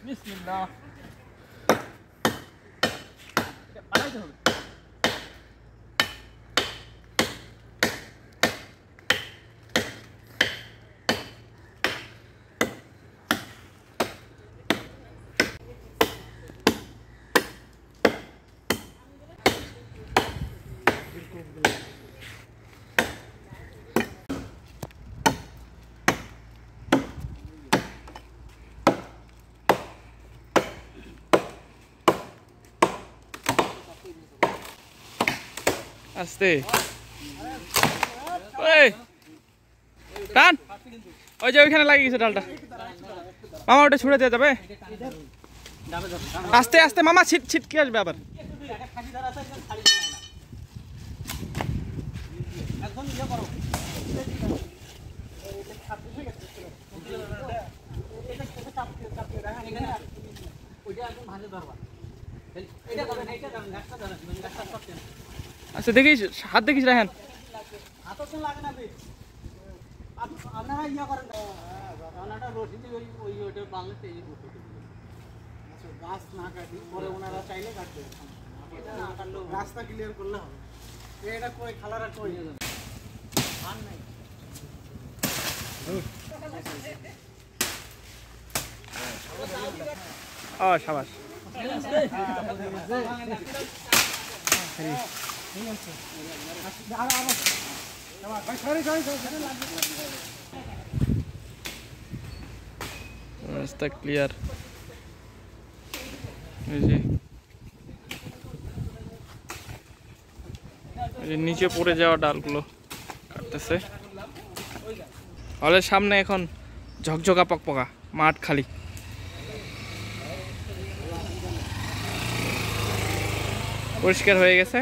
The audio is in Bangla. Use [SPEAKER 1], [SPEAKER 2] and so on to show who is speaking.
[SPEAKER 1] বিসমিল্লাহ। এটা পালাইতে হবে।
[SPEAKER 2] আস্তে ওই টান ওই যে ওইখানে লাগিয়ে গেছে ডালটা মামা ওটা ছুড়ে দেওয়া যাবে আস্তে আস্তে মামা ছিট ছিট কি আসবে আবার আচ্ছা দেখিস হাত দেখিস রায়হান
[SPEAKER 1] গাছ না কাটি পরে ওনারা চাইলে কাটবে রাস্তা ক্লিয়ার করলে হবে এটা কই খালারা কই ধান নাই
[SPEAKER 2] ও শাবাশ রাস্তা ক্লিয়ার নিচে পড়ে যাওয়া ডালগুলো কাটতেছে হলের সামনে এখন ঝকঝকা পকপকা মাঠ খালি পরিষ্কার হয়ে গেছে।